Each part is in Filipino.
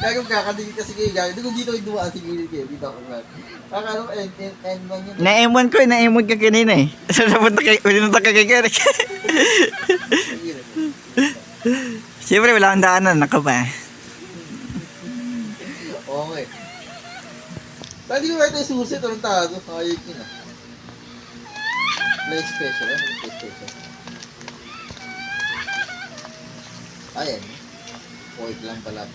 Gagawin kakadikit kasi kayo gagawin. Hindi ko dito yung dumaan si Gilid kayo. Dito ako nga. Kakano ko N1 yun. Na-M1 ko, na-M1 ka kanina eh. Saan pinunta ka kay Kerek? Siyempre, wala akong daanan. Ako ba? Okay. Pwede ko ito yung susi. Ito ng tago. Ayok yun ah. May special. Ano may special? Ayan. Point lang pala.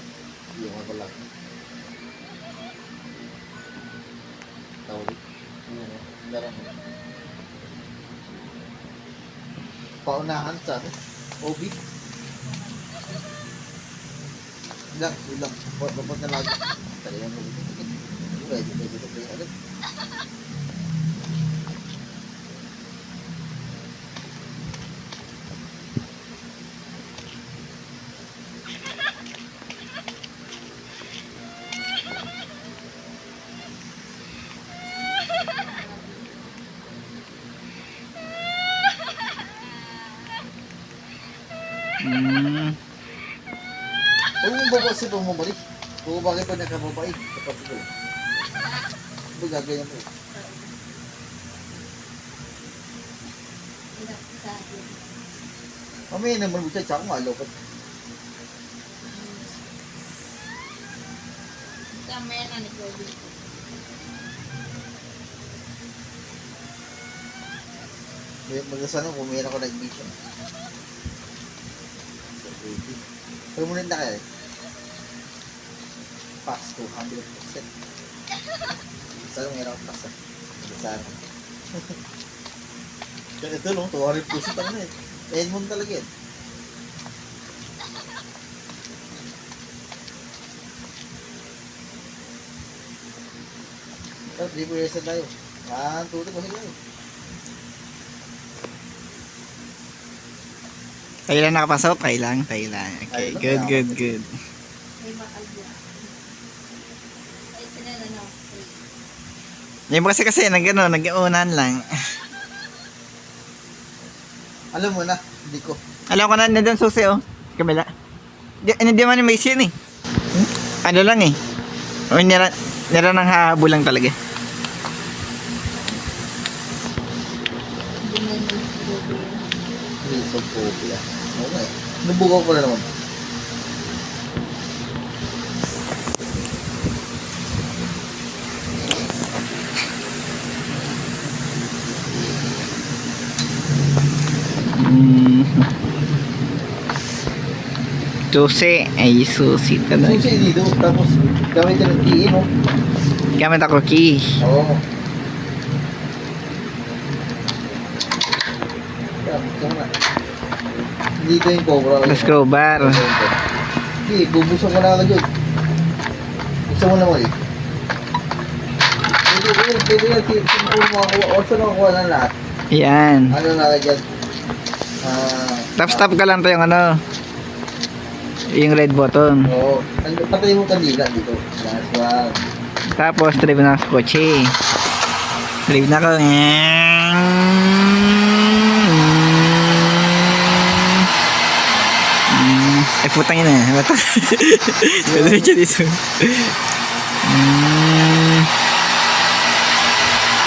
Yung ako lang. Tawag. Yun o. Darang mo. Paunahan sa ano? OB. Ilang. Papot na lagi. Talagang mo. Pwede ito kayo agad. Huwag mong babasi pa bumalik. Kung bakit pa nakababae. Kapag ito. Ito gagayan mo. Mamaya naman mo siya. Tsaka kung alaw. Mamaya na ni Kobe. Magkasano kung mayroon ako nag-mission. Pero muna na kayo. Pass 200%. Saan mayroon ako pass? Magkasano. Kaya ito lang, 200% ang na eh. Edmond talaga yan. Ito, 3 years na tayo. Tuloy ko sila eh. Tayo lang nakapasok? Tayo lang. Okay, good. Ay, makalbo. Ay, sila na no. Yung kasi nag-uunan lang. Alam mo na, hindi ko. Alam ko na, nandun susi oh. Kamila. Hindi man yung may sin eh. Ano lang eh. O nira ng habo lang talaga. Risopopia. Okay. Nabukaw ko na naman. Susi. Ay, susi talaga. Susi dito, tapos gamit ng key, no? Gamit ako key. Oo. Kaya, buksan mo na. Dito yung cobra. Let's go, bar. Hindi, bubusok mo na agad yun. Buksan mo na mali. Pwede na, simpul mo ako. O, saan nakukuha ng lahat? Yan. Ano na agad dyan? Tap ka lang to yung ano. Yung red button. Oo. Patay mo kandila dito. Last one. Tapos, drive na sa kotse. Drive na ko. Ay, putang ina. Diretso dito.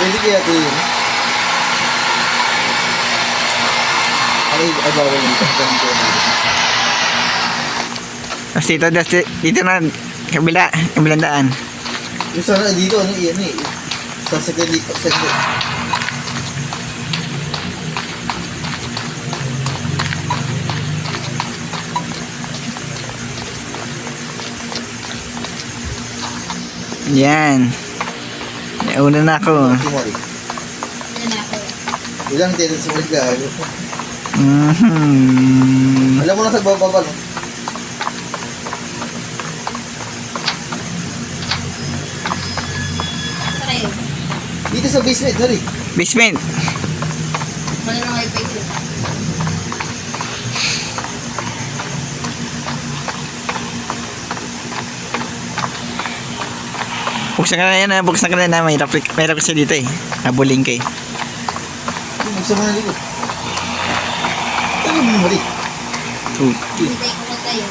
Pwede kaya ito yun. Ay, bawal dito. Tapos dito na, kabilang daan. Yung sana dito, ano, yan eh. Sasakyan dito, sasakyan. Yan. Nauna na ako. Sumari. Yan na ako. Ilang tinin sumari ka. Mhm. Alam mo na sa bababa, no? Tara yun. Dito sa basement, sorry. Basement. Wala nang wifi ko. Buksan ka na yan, buksan ka na. Mahirap kasi dito eh. Nabuling ka eh. Buksan mo na dito. Ano mo mali? Oh. Hintay ko na tayo.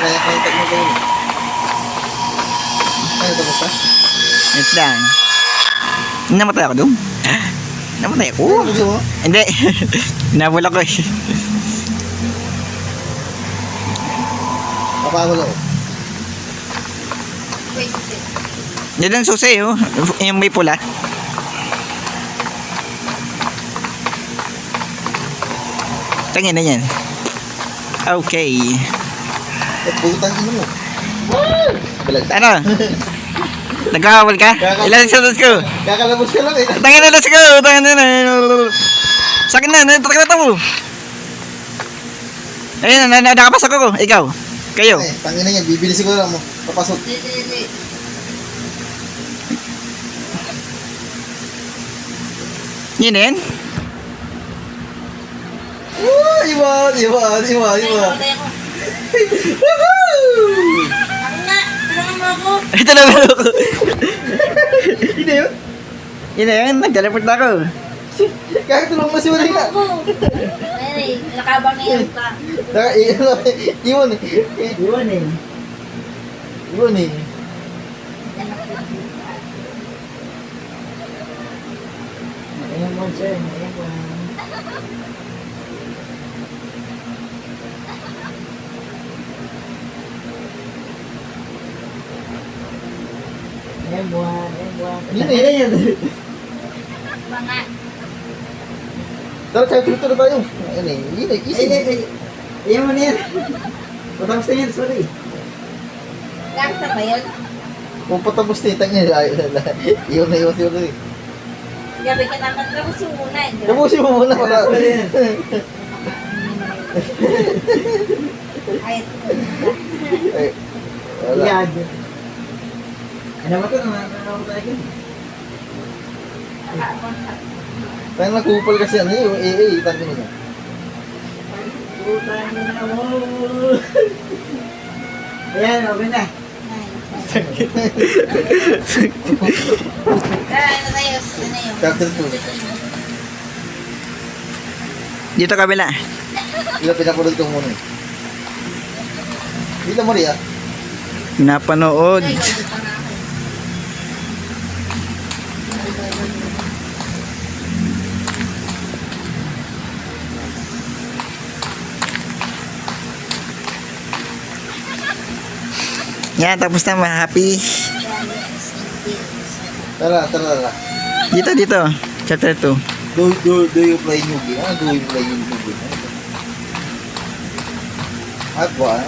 kaya tag mo kayo. Ano ito basta? Wait lang. Namatay ako doon. Namatay ako. Ano gusto mo? Hindi. Nabula ko eh. Papagulo ko. Wait, wait. Yan ang susi oh. Yung may pula. Tangin na yan. Okay. Putang ino mo. Balag. Ano? Nagkakawal ka? Ilan sa ko? Kakalabos ka lang eh. Tangin na, let's go! Tangin na na. Sa akin na, natatakita mo. Ayun, nakapasok ako. Ikaw. Kayo. Ay, tangin na yan. Bibili siguro lang mo. Papasok. Hindi. Yun na yan? Iwan. Ay, namatay ako. Woohoo! Ako nga. Tulungan mo ako. Ito na ba ako? Hindi yun. Yun na yan, nag-teleport na ako. Kahit tulong mo si Wala Tulungan ka. ako. Ay, nakabang na yun ka. Iwan eh. Iwan eh. Iwan eh. Ayan mo siya, ayan mo. Ayan mo, ayan mo. Yun eh. Yan. Mga. Tara, tuloy na tayo. Ayun eh. Yun eh. Easy. Ayan mo na yan. Patapos na yan, sorry. Gangsta ba yun? Kung patapos na itang niya. Iwan na iwan siya eh. Gabi ka naman tapos yung muna. Tapusin mo muna para. Ay, Ay, wala. Yan. Ano ba ito? Ano ba tayo? Tayo nakupal kasi ano yung AA. Tangin niya. Putang ina mo. Ayan, okay na. ano tayo? Ano yun? Chapter 2. Dito kabila. Ila pinapanood ko muna eh. Dito Maria. Napanood. Ay, gabi pa nga ako. Yan, tapos na, ma-happy. Tara. Dito. Chapter 2. Do you play new game? Ano do you play new game? At ba?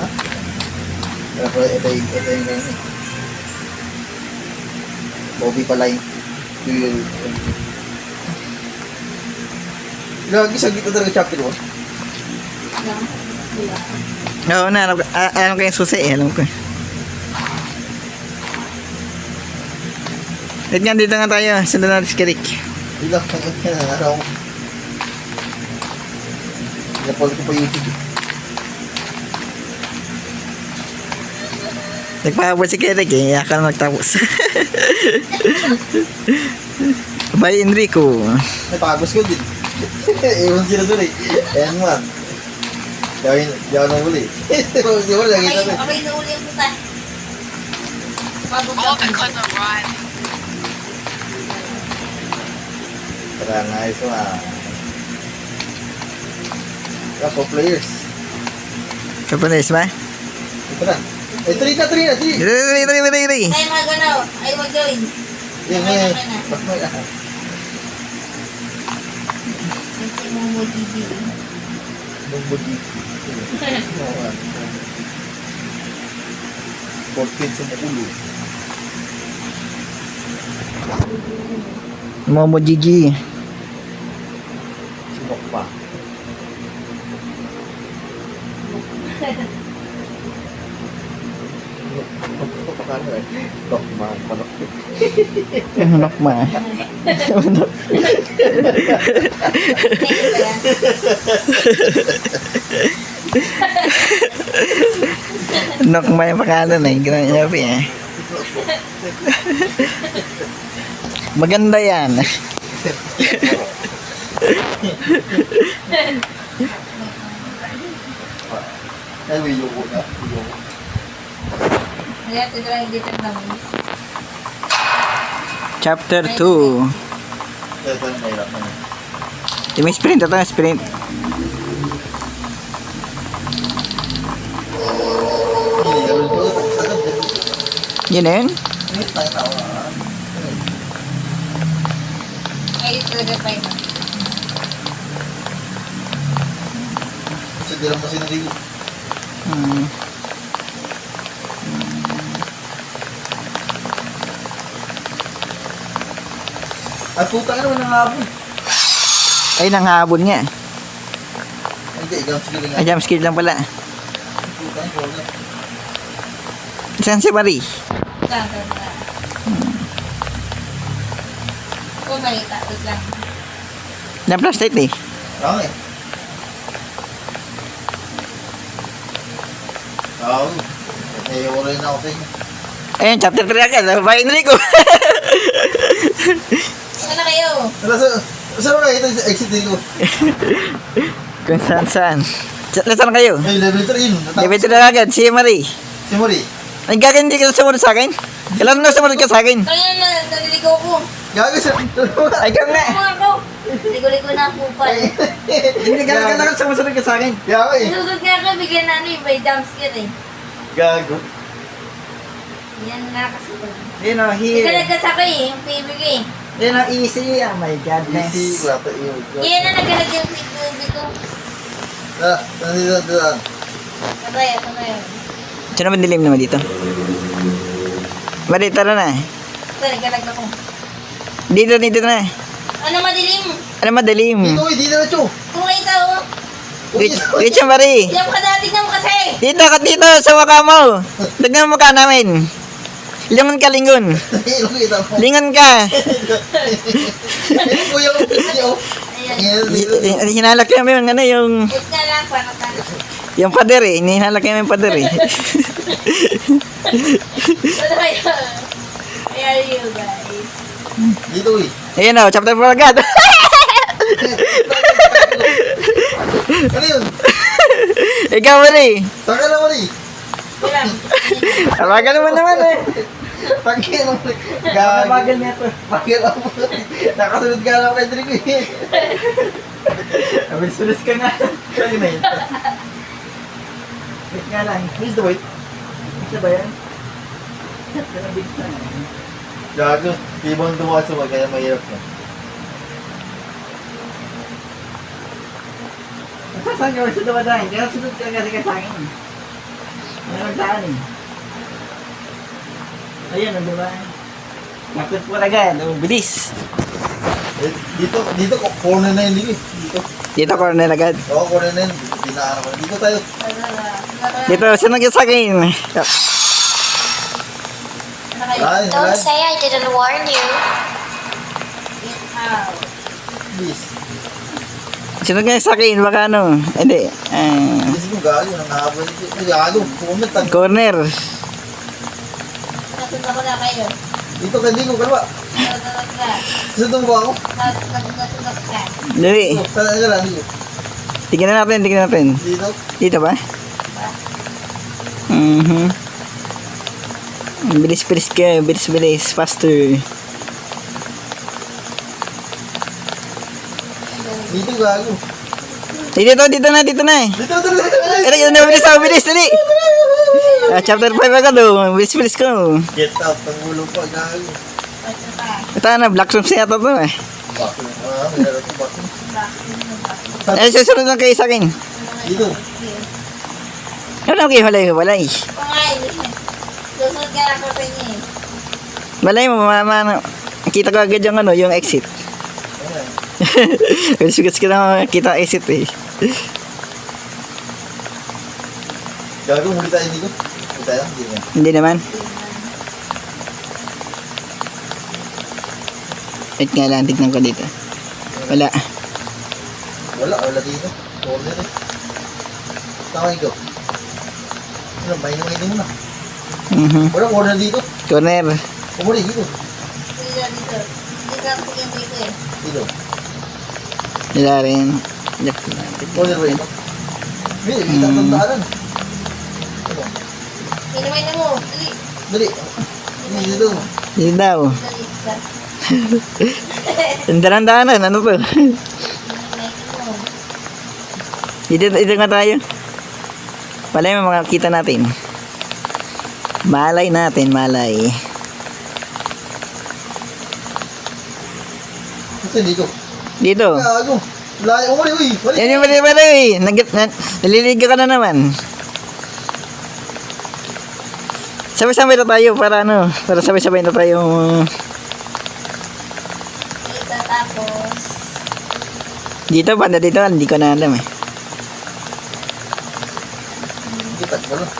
Pero ito yung game eh. Bobby pala yung do you... Lagi sa gito talaga chapter 1. Oo na, alam ko yung susi eh, alam ko. Wait nga, dito nga tayo. Sundan natin si Kirik. Ilang tangat ka na araw. Napal ko pa YouTube. Nagpahabol si Kirik eh, akala magtapos. Bye, Enrico. Napagos ko din. Ewan sila doon eh. Ayan man. Di ako nang uli. Di ako lagi natin. Ako yung nauli ang puta. All because of Ryan. Tara, nice one. Tara, 4 players. Kapanis ba? Ito na. Eh, 3 na. Dito. Ay, magano. Ay, mag-join. Yan, yan. Ba't may Kasi mo mo Gigi. Bumbugi. 14 sa ulo. Momo Gigi. Sinok pa. Dokma, manok. Manok ma. Manok. Manok ma yung pangalan eh. Ganun sabi eh. Maganda yan. Ay, may yuko na. Yuko. Kaya ito lang dito na miss. Chapter 2. Ito yung mahirap na. Yung may sprint. Ito yung sprint. Hindi, gawin ko. Sagad. Yun na yun. Hindi, tayo tawa. Ay, ito talaga pa ito. Kasi di lang kasi naligo. Hmm. At puta ka naman nangabon. Ay, nanghabol niya. Hindi, ikaw sige lang. Ay, jump skill lang pala. Puta ka, wala. Saan si Marie? Tanda na. Kung makita, wait lang. Na-flashlight eh. Lang eh. Oo. Naiwalay na ako sa inyo. Ayun, chapter 3 agad. Bye, Enrico. Saan na kayo? Saan mo nakita yung exit dito? Kung saan. Saan kayo? Ay, level 3 yun. Debit na agad, si Marie. Si Mori. Ay, gagawin hindi ka sumunod sa akin? Kailan na sumunod ka sa akin? Kaya na, naliligaw ko. Gago sa... Ay, ikaw nga. Ano ako? Ligo-ligo na ako pa. Hindi ka sumunod ka sa akin. Gago eh. Susod nga ako, bigyan na ano eh, by jump scare eh. Gago. Yan nga kasi. Yun o, Hindi ka here. nagkasaka eh, yung PBG eh. Yun o, easy. Oh my godness. Easy. Wala pa yun. Yan na nagkalag yung PBG ko. Saan dito? Patay, patay. Saan naman dilim naman dito? Marie, tara na. Ito, nagkalag ako. Dito na. Ano madilim? Ano madilim? Dito eh, dito na Cho. Kung kita oh. Rich Marie. Diyan ka dati mo kasi. Dito sa mukha mo. Tignan mo mukha namin. Lingon ka, lingon. Ayun, kita mo. Lingon ka. Ayun, kuya ko. Ayan. Ayun, Hinalak namin yung ano, Wait nga lang, paano ka? yung pader eh. Hinalak namin yung pader eh. Ano kayo? Ayan you guys. Dito eh. Ayan o, chapter 4 agad. Ano yun? Ikaw, Marie. Saan ka na Mori? Wala. Tawagan naman eh. Pagkira mo. Gago. Tawagan niya to. Pagkira mo. Nakasunod ka lang kay Drigo eh. Sulis ka nga. Kaya na yun. Wait nga lang. Who's the wait? Isa ba yan? Kanabig na. Gago. Ibang dumaan sa mga kaya mahirap na. Saan ka sa dumadaan? Kaya sunod ka kasi ka sa akin. May magdaan eh. Ayan, ang dumaan. Kapit po agad. Bilis. Eh, dito, corner na yun dito eh. Dito. Dito corner agad. Oo, corner na yun. Dinaan ako. Dito tayo. Dito, sunod ka sa akin. Ano kayo? Ryan, Don't Ryan. say I didn't warn you. Get out. Please. Sunod ka sa akin, baka ano. Hindi. Please mo, gago. Nangahabol dito. Ay, gago. Corner. Corner. Nasunod ko na kayo. Dito ka, Drigo. Kalwa. Nasunod ka. Sunod mo ako. Nasunod ka. Dali. Saan ka lang, Drigo? Tingnan natin. Dito. Dito ba? Bilis ka. Bilis. Faster. Dito, gago. Dito na. Dito. Bilis, dali. Chapter 5 agad oh. Bilis ko. Get out. Pangulo pa, gago. Basta ka. Ito na, black room siya ito eh. Bakit? Meron ko bakit? Ay, susunod lang kayo sa akin. Dito. Ano kayo, walay. Pangain. Susunod ka ako sa inyo eh. Walay mo, kita ko agad yung ano, yung exit. Ayan. Sugas ka na kita exit eh. Gago, muli tayo dito. Muli tayo, hindi na. Hindi naman. Wait nga lang, tignan ko dito. Wala. Wala dito. Corner eh. Tawag ko. Ano, mainom mo na. Wala corner dito. Corner. Umuli dito. Dito. Dito ako yung dito eh. Dito. Wala rin. Corner ba yun? Hindi, kita ang tandaanan. Ano? Kinamay na mo. Dali. Dali. Hindi dito. Hindi daw. Baliktad. Ang dahan-dahanan, ano to? Dito nga tayo. Malay mo makakita natin. Malay natin, malay. Kasi dito. Dito. Gago. Layo mo uy. Balik. Yan yung mali. Naliliga ka na naman. Sabay-sabay na tayo para ano, para sabay-sabay na tayo. Dito tapos. Dito, banda dito, hindi ko na alam eh. Kita ko lang.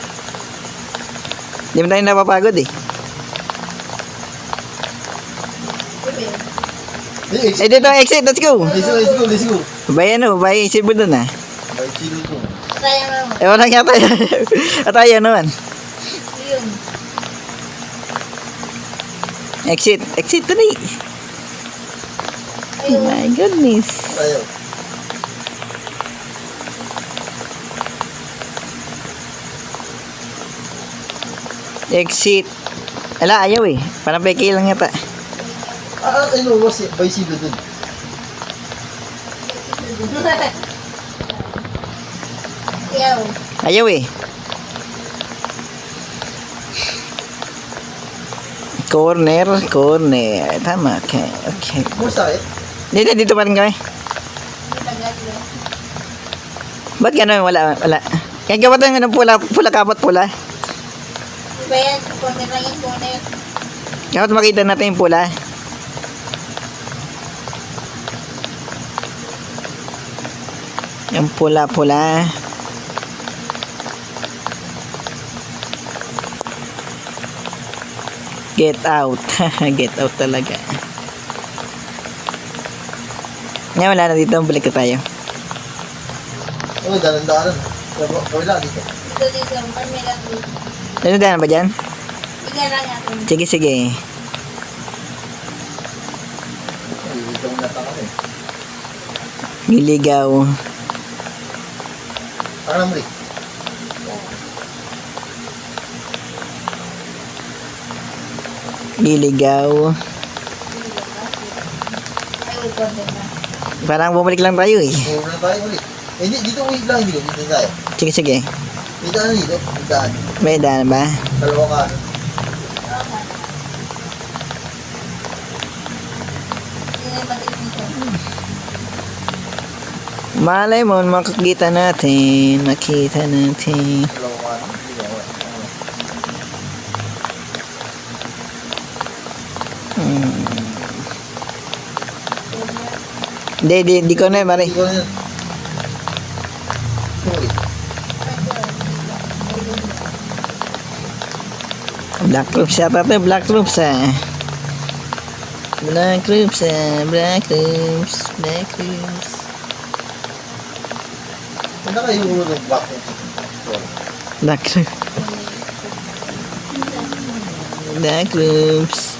Hindi mo tayo napapagod eh. Eh dito, exit, let's go. Let's go. Bay ano, bay Cebu dun ah. May chilo ko. Tayo mo. Eh wala nga tayo. Tayo naman. Yun. Exit tuloy. Oh my goodness. Tayo. Exit. Ala, ayaw eh. Parang peke lang yata. Ano, was by silo dun. Yaw. Ayaw eh. Corner. Tama, okay. More sakit. Dito pa rin kami. Tagal yun. Ba't gano'n? Wala. Kaya gawa tayo ng pula kapot pula. Diba yan? Corner lang yung corner. Kapot makita natin yung pula. Yung pula. Get out. Get out talaga. Ngayon wala na dito. Balik na tayo. Oh, dalan-dalan. Wala dito. Dito. May lang dito. Ano daan ba dyan? Tingnan lang natin. Sige. Ay, dito muna taka eh. Niligaw. Taka na muli. Niligaw. Ay, corner na. Parang bumalik lang tayo eh. Over na tayo muli. Eh, dito wait lang. Dito tayo. Sige. May daan dito. May daan. May daan ba? Dalawa ka. Okay. Tingnan natin dito. Malay mo, makikita natin. Dalawa ka. Dito ako. Di ko na, Mari. Dito na yun. Muli. Black Troops yata to, Black Troops ah. Black Troops. Punta kayo ulo ng back. Black Troops.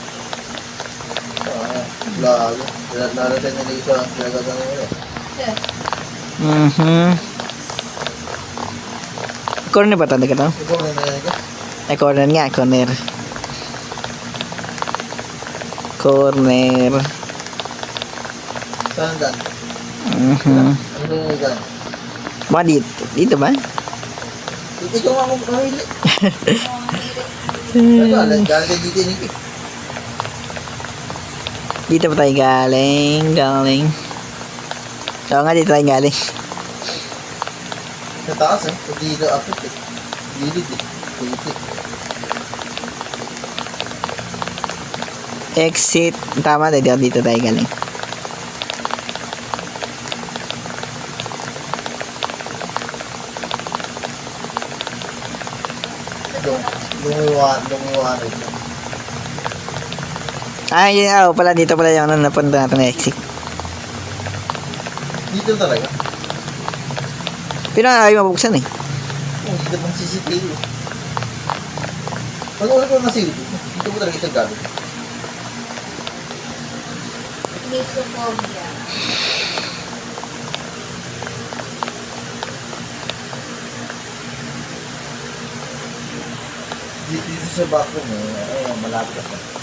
Lago. Narating na dito ang pinagagano mo eh. Corner ba talaga to? Ikaw na narinig ka? Ay, corner nga, corner. Saan daan? Ano yung daan? Ba, dito ba? Ikaw nga kung mamili. Galing dito yung ikip. Dito pa tayo galing. Oo nga, dito tayo galing. Sa taas eh. Pag dito apit eh. Gilid eh. Gilid. Exit. Tama, dito tayo galing. Lumiwanag. Ay, pala dito pala yung napunta natin na exit. Dito talaga. Pero ayaw mabuksan eh. Dito pang CCTV. Pag-ulit ko na CCTV. Dito ko talaga ito gagawin. Misophobia. Dito sa backroom eh. Ayun, malapit na.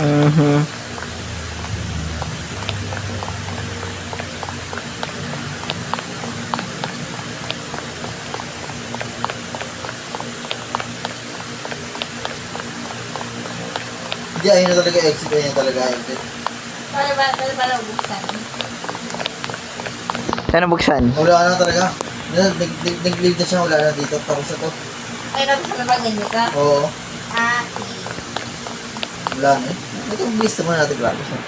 Mhm. Hindi, ayun na talaga exit. Ayun na talaga exit. Paano ba buksan? Saan buksan? Wala na talaga. Nag-leave na siya. Wala na dito. Tapos na to. Ay, tapos sa labang ganyan ka? Oo. Ah, okay. Wala na eh. Ito, bilis naman natin. Grabe siya.